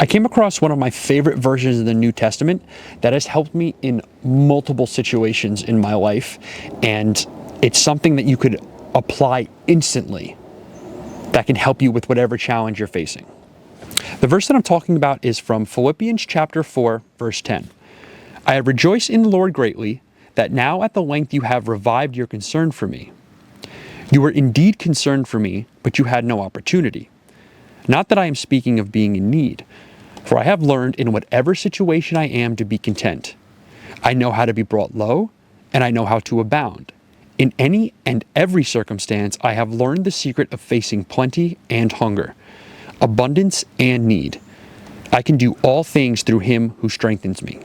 I came across one of my favorite versions of the New Testament that has helped me in multiple situations in my life, and it's something that you could apply instantly that can help you with whatever challenge you're facing. The verse that I'm talking about is from Philippians chapter 4, verse 10. I rejoice in the Lord greatly that now at the length you have revived your concern for me. You were indeed concerned for me, but you had no opportunity. Not that I am speaking of being in need, for I have learned in whatever situation I am to be content. I know how to be brought low, and I know how to abound. In any and every circumstance, I have learned the secret of facing plenty and hunger, abundance and need. I can do all things through him who strengthens me.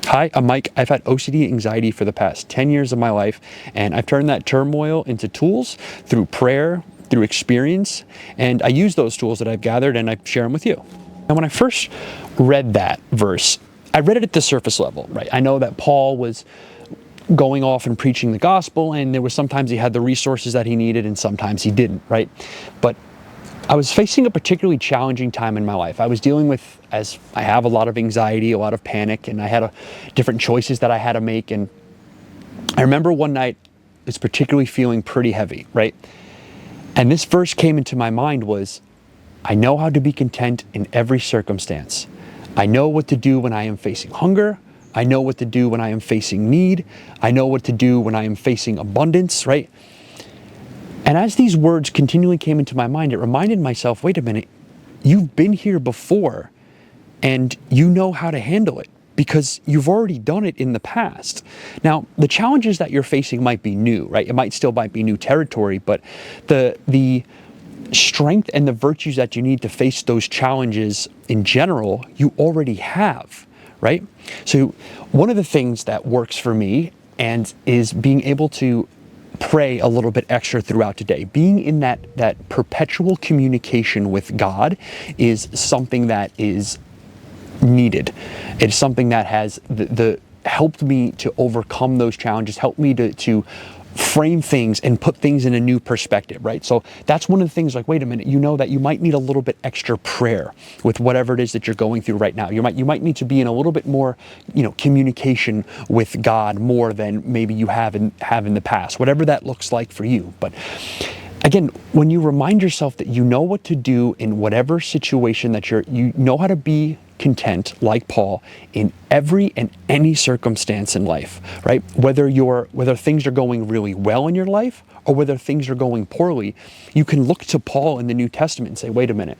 Hi, I'm Mike. I've had OCD anxiety for the past 10 years of my life, and I've turned that turmoil into tools through prayer, through experience, and I use those tools that I've gathered and I share them with you. And when I first read that verse, I read it at the surface level, right? I know that Paul was going off and preaching the gospel, and there was sometimes he had the resources that he needed and sometimes he didn't, right? But I was facing a particularly challenging time in my life. I was dealing with, as I have, a lot of anxiety, a lot of panic, and I had different choices that I had to make. And I remember one night, it's particularly feeling pretty heavy, right? And this verse came into my mind was, I know how to be content in every circumstance. I know what to do when I am facing hunger. I know what to do when I am facing need. I know what to do when I am facing abundance, right? And as these words continually came into my mind, it reminded myself, wait a minute, you've been here before and you know how to handle it because you've already done it in the past. Now, the challenges that you're facing might be new, right? It might be new territory, but the strength and the virtues that you need to face those challenges in general, you already have. Right? So one of the things that works for me and is being able to pray a little bit extra throughout today. Being in that perpetual communication with God is something that is needed. It's something that has helped me to overcome those challenges, helped me to frame things and put things in a new perspective, right? So that's one of the things, like, wait a minute, you know that you might need a little bit extra prayer with whatever it is that you're going through right now. You might need to be in a little bit more, communication with God more than maybe you have in the past, whatever that looks like for you. But again, when you remind yourself that you know what to do in whatever situation that you know how to be content, like Paul, in every and any circumstance in life, right? Whether things are going really well in your life or whether things are going poorly, you can look to Paul in the New Testament and say, wait a minute,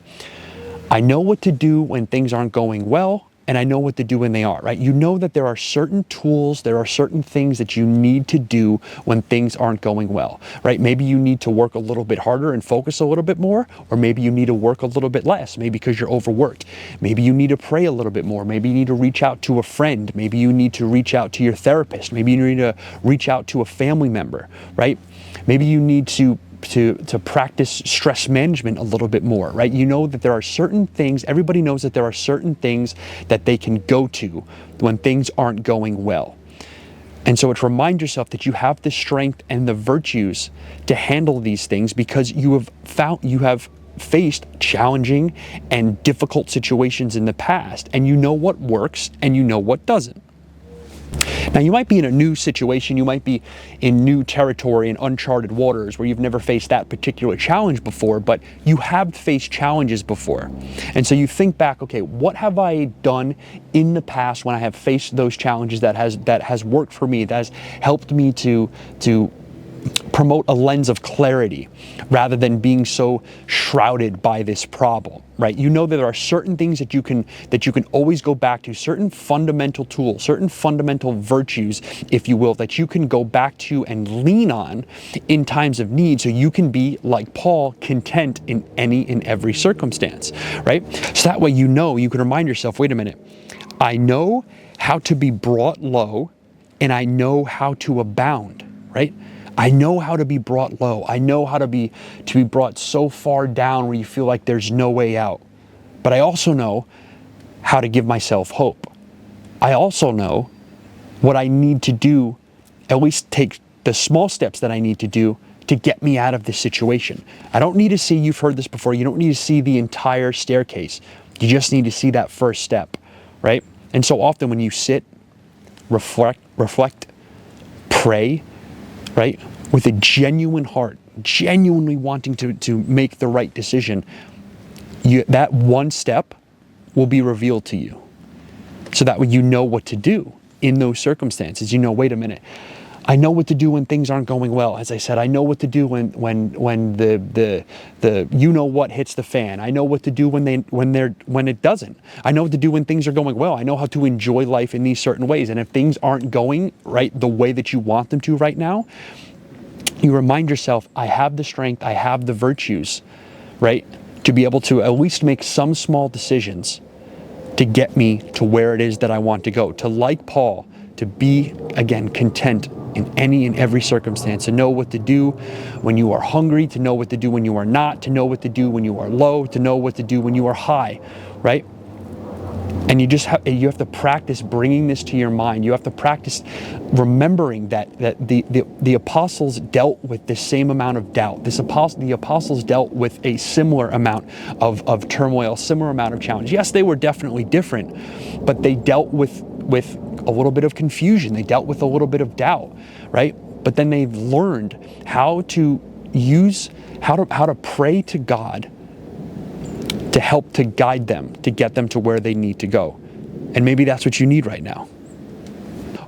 I know what to do when things aren't going well, and I know what to do when they are, right? You know that there are certain tools, there are certain things that you need to do when things aren't going well, right? Maybe you need to work a little bit harder and focus a little bit more, or maybe you need to work a little bit less, maybe because you're overworked. Maybe you need to pray a little bit more. Maybe you need to reach out to a friend. Maybe you need to reach out to your therapist. Maybe you need to reach out to a family member, right? Maybe you need to practice stress management a little bit more, right? You know that there are certain things, everybody knows that there are certain things that they can go to when things aren't going well. And so it's remind yourself that you have the strength and the virtues to handle these things because you have faced challenging and difficult situations in the past, and you know what works and you know what doesn't. Now, you might be in a new situation, you might be in new territory in uncharted waters where you've never faced that particular challenge before, but you have faced challenges before. And so you think back, okay, what have I done in the past when I have faced those challenges that has worked for me, that has helped me to promote a lens of clarity rather than being so shrouded by this problem, right? You know that there are certain things that you can always go back to, certain fundamental tools, certain fundamental virtues, if you will, that you can go back to and lean on in times of need, so you can be, like Paul, content in any and every circumstance, right? So that way you can remind yourself, wait a minute, I know how to be brought low and I know how to abound, right? I know how to be brought low. I know how to be brought so far down where you feel like there's no way out. But I also know how to give myself hope. I also know what I need to do, at least take the small steps that I need to do to get me out of this situation. I don't need to see, you've heard this before, you don't need to see the entire staircase. You just need to see that first step, right? And so often when you sit, reflect, pray, right, with a genuine heart, genuinely wanting to make the right decision, that one step will be revealed to you. So that way you know what to do in those circumstances. You know, wait a minute, I know what to do when things aren't going well. As I said, I know what to do when the you know what hits the fan. I know what to do when it doesn't. I know what to do when things are going well. I know how to enjoy life in these certain ways. And if things aren't going right the way that you want them to right now, you remind yourself, I have the strength, I have the virtues, right, to be able to at least make some small decisions to get me to where it is that I want to go. To, like Paul, to be, again, content in any and every circumstance, to know what to do when you are hungry, to know what to do when you are not, to know what to do when you are low, to know what to do when you are high, right? And you have to practice bringing this to your mind. You have to practice remembering that the apostles dealt with the same amount of doubt. The apostles dealt with a similar amount of turmoil, similar amount of challenge. Yes, they were definitely different, but they dealt with a little bit of confusion. They dealt with a little bit of doubt, right? But then they've learned how to pray to God to help to guide them, to get them to where they need to go. And maybe that's what you need right now.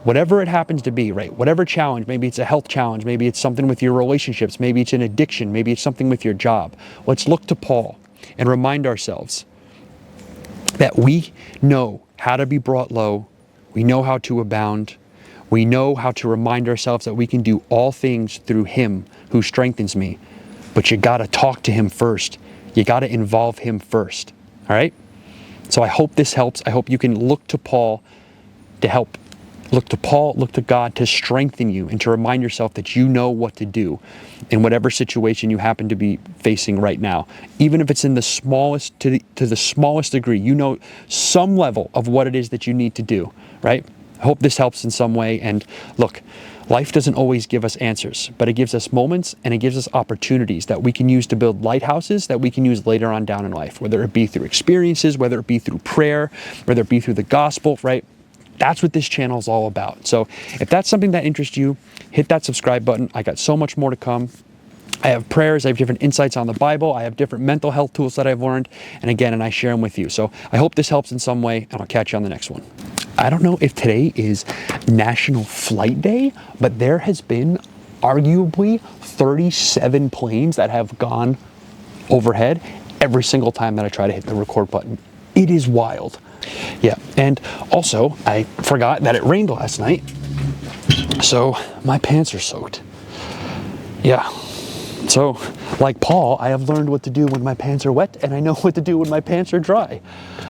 Whatever it happens to be, right? Whatever challenge, maybe it's a health challenge, maybe it's something with your relationships, maybe it's an addiction, maybe it's something with your job. Let's look to Paul and remind ourselves that we know how to be brought low, we know how to abound, we know how to remind ourselves that we can do all things through Him who strengthens me. But you gotta talk to Him first. You got to involve Him first, all right? So I hope this helps. I hope you can look to Paul to help. Look to God to strengthen you and to remind yourself that you know what to do in whatever situation you happen to be facing right now. Even if it's in the smallest, to the smallest degree, you know some level of what it is that you need to do, right? I hope this helps in some way. And look, life doesn't always give us answers, but it gives us moments and it gives us opportunities that we can use to build lighthouses that we can use later on down in life, whether it be through experiences, whether it be through prayer, whether it be through the gospel, right? That's what this channel is all about. So if that's something that interests you, hit that subscribe button. I got so much more to come. I have prayers, I have different insights on the Bible, I have different mental health tools that I've learned, and I share them with you. So I hope this helps in some way, and I'll catch you on the next one. I don't know if today is National Flight Day, but there has been arguably 37 planes that have gone overhead every single time that I try to hit the record button. It is wild. Yeah, and also I forgot that it rained last night, so my pants are soaked. Yeah. So, like Paul, I have learned what to do when my pants are wet, and I know what to do when my pants are dry.